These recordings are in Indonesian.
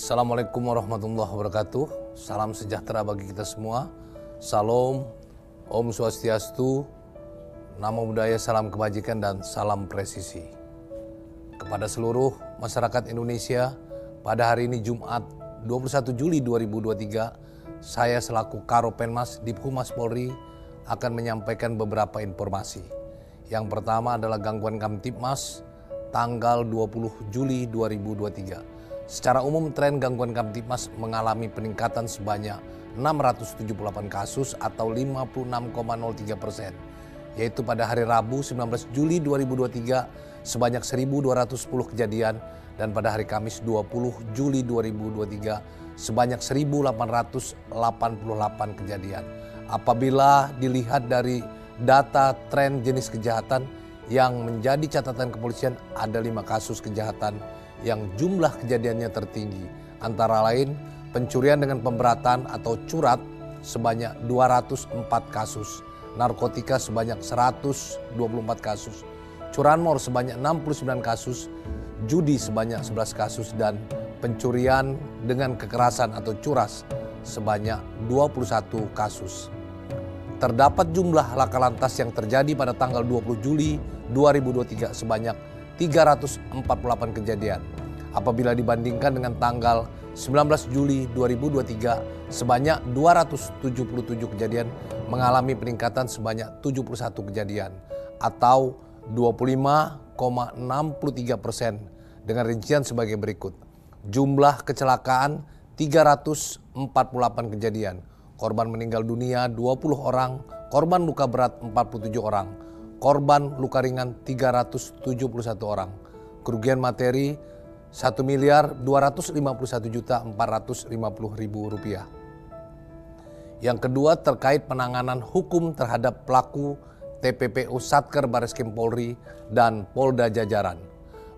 Assalamualaikum warahmatullahi wabarakatuh. Salam sejahtera bagi kita semua. Salam, Om Swastiastu, Namo Buddhaya, salam kebajikan dan salam presisi. Kepada seluruh masyarakat Indonesia, pada hari ini Jumat 21 Juli 2023, saya selaku Karopenmas Diphumas Polri akan menyampaikan beberapa informasi. Yang pertama adalah gangguan Kamtibmas tanggal 20 Juli 2023. Secara umum tren gangguan Kamtibmas mengalami peningkatan sebanyak 678 kasus atau 56,03%, yaitu pada hari Rabu 19 Juli 2023 sebanyak 1.210 kejadian dan pada hari Kamis 20 Juli 2023 sebanyak 1.888 kejadian. Apabila dilihat dari data tren jenis kejahatan yang menjadi catatan kepolisian, ada 5 kasus kejahatan yang jumlah kejadiannya tertinggi, antara lain pencurian dengan pemberatan atau curat sebanyak 204 kasus, narkotika sebanyak 124 kasus, curanmor sebanyak 69 kasus, judi sebanyak 11 kasus, dan pencurian dengan kekerasan atau curas sebanyak 21 kasus. Terdapat jumlah laka lantas yang terjadi pada tanggal 20 Juli 2023 sebanyak 348 kejadian. Apabila dibandingkan dengan tanggal 19 Juli 2023 sebanyak 277 kejadian mengalami peningkatan sebanyak 71 kejadian atau 25,63%, dengan rincian sebagai berikut. Jumlah kecelakaan 348 kejadian, korban meninggal dunia 20 orang, korban luka berat 47 orang, korban luka ringan 371 orang, kerugian materi 1.251.450.000 rupiah. Yang kedua terkait penanganan hukum terhadap pelaku TPPO Satker Bareskrim Polri dan Polda Jajaran,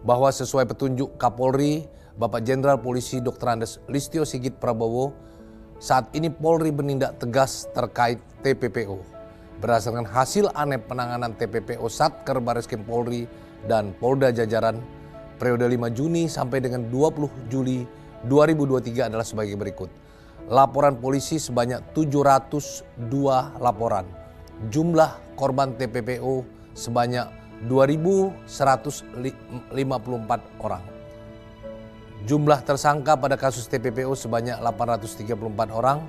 bahwa sesuai petunjuk Kapolri Bapak Jenderal Polisi Dr. Andes Listio Sigit Prabowo, saat ini Polri menindak tegas terkait TPPO. Berdasarkan hasil ANEP penanganan TPPO Satker Bareskrim Polri dan Polda Jajaran periode 5 Juni sampai dengan 20 Juli 2023 adalah sebagai berikut. Laporan polisi sebanyak 702 laporan. Jumlah korban TPPO sebanyak 2.154 orang. Jumlah tersangka pada kasus TPPO sebanyak 834 orang.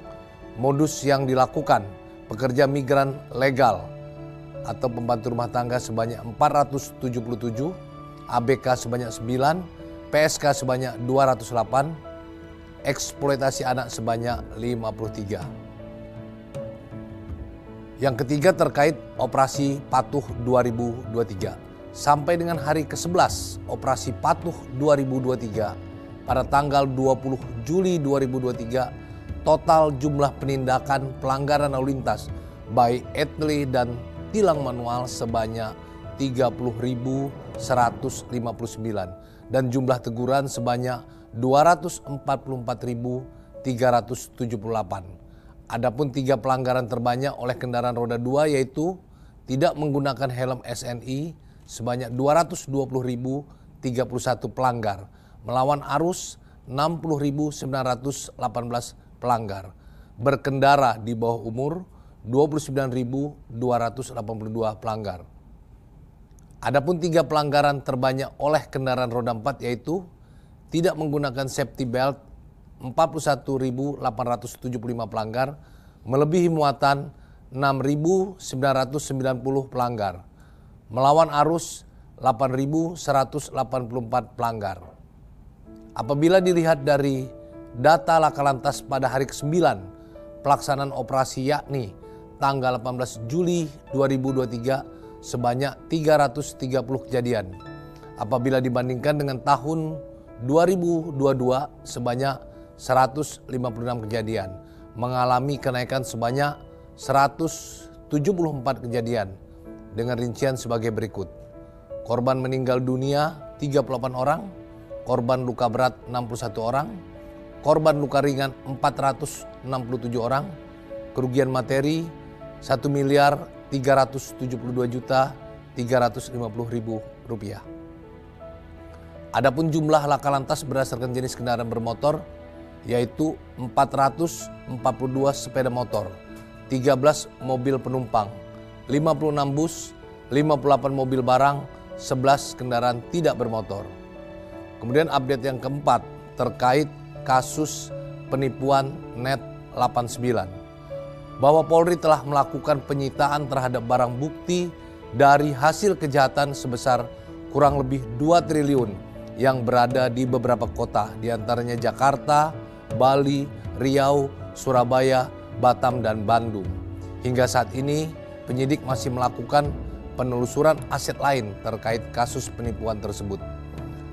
Modus yang dilakukan: pekerja migran legal atau pembantu rumah tangga sebanyak 477, ABK sebanyak 9, PSK sebanyak 208, eksploitasi anak sebanyak 53. Yang ketiga terkait Operasi Patuh 2023. Sampai dengan hari ke-11 Operasi Patuh 2023 pada tanggal 20 Juli 2023, total jumlah penindakan pelanggaran lalu lintas baik etle dan tilang manual sebanyak 30.159 dan jumlah teguran sebanyak 244.378. Adapun 3 pelanggaran terbanyak oleh kendaraan roda 2 yaitu tidak menggunakan helm SNI sebanyak 220.031 pelanggar, melawan arus 60.918 pelanggar, berkendara di bawah umur 29.282 pelanggar. Adapun 3 pelanggaran terbanyak oleh kendaraan roda 4 yaitu tidak menggunakan safety belt 41.875 pelanggar, melebihi muatan 6.990 pelanggar, melawan arus 8.184 pelanggar. Apabila dilihat dari data laka lantas pada hari ke-9 pelaksanaan operasi, yakni tanggal 18 Juli 2023 sebanyak 330 kejadian. Apabila dibandingkan dengan tahun 2022 sebanyak 156 kejadian, mengalami kenaikan sebanyak 174 kejadian dengan rincian sebagai berikut. Korban meninggal dunia 38 orang, korban luka berat 61 orang, korban luka ringan 467 orang, kerugian materi 1.372.350.000 rupiah. Adapun jumlah laka lantas berdasarkan jenis kendaraan bermotor yaitu 442 sepeda motor, 13 mobil penumpang, 56 bus, 58 mobil barang, 11 kendaraan tidak bermotor. Kemudian update yang keempat terkait kasus penipuan Net 89. Bahwa Polri telah melakukan penyitaan terhadap barang bukti dari hasil kejahatan sebesar kurang lebih 2 triliun yang berada di beberapa kota, diantaranya Jakarta, Bali, Riau, Surabaya, Batam, dan Bandung. Hingga saat ini penyidik masih melakukan penelusuran aset lain terkait kasus penipuan tersebut.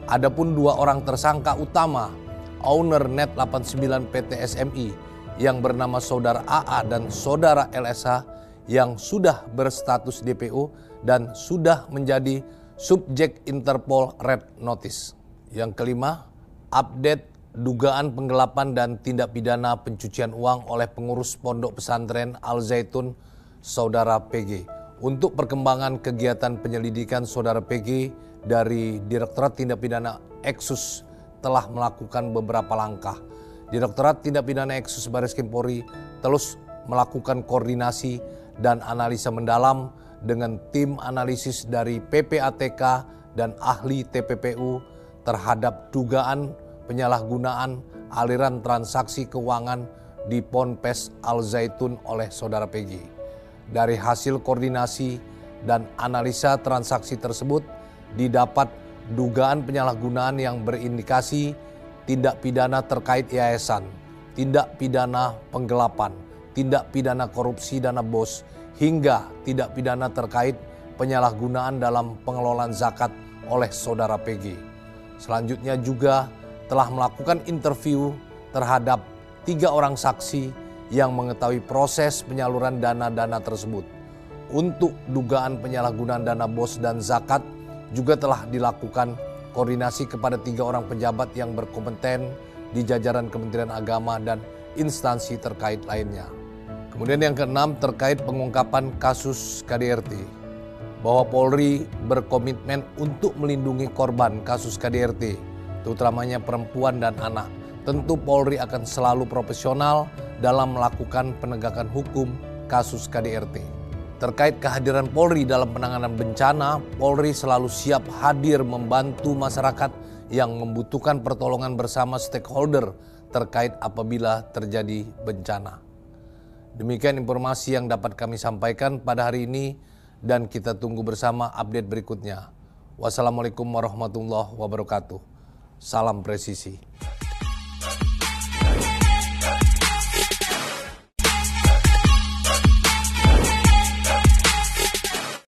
Adapun 2 orang tersangka utama, owner Net 89 PT SMI yang bernama Saudara AA dan Saudara LSH yang sudah berstatus DPO dan sudah menjadi subjek Interpol Red Notice. Yang kelima, update dugaan penggelapan dan tindak pidana pencucian uang oleh pengurus Pondok Pesantren Al Zaitun Saudara PG. Untuk perkembangan kegiatan penyelidikan Saudara PG dari Direktorat Tindak Pidana Eksus telah melakukan beberapa langkah. Direktorat Tindak Pidana Eksus Bareskrim Polri terus melakukan koordinasi dan analisa mendalam dengan tim analisis dari PPATK dan ahli TPPU terhadap dugaan penyalahgunaan aliran transaksi keuangan di Ponpes Al Zaitun oleh Saudara PG. Dari hasil koordinasi dan analisa transaksi tersebut didapat dugaan penyalahgunaan yang berindikasi tindak pidana terkait yayasan, tindak pidana penggelapan, tindak pidana korupsi dana BOS, hingga tindak pidana terkait penyalahgunaan dalam pengelolaan zakat oleh Saudara PG. Selanjutnya juga telah melakukan interview terhadap 3 orang saksi yang mengetahui proses penyaluran dana-dana tersebut. Untuk dugaan penyalahgunaan dana BOS dan zakat juga telah dilakukan koordinasi kepada 3 orang pejabat yang berkompeten di jajaran Kementerian Agama dan instansi terkait lainnya. Kemudian yang keenam terkait pengungkapan kasus KDRT. Bahwa Polri berkomitmen untuk melindungi korban kasus KDRT, terutamanya perempuan dan anak. Tentu Polri akan selalu profesional dalam melakukan penegakan hukum kasus KDRT. Terkait kehadiran Polri dalam penanganan bencana, Polri selalu siap hadir membantu masyarakat yang membutuhkan pertolongan bersama stakeholder terkait apabila terjadi bencana. Demikian informasi yang dapat kami sampaikan pada hari ini dan kita tunggu bersama update berikutnya. Wassalamualaikum warahmatullahi wabarakatuh. Salam presisi.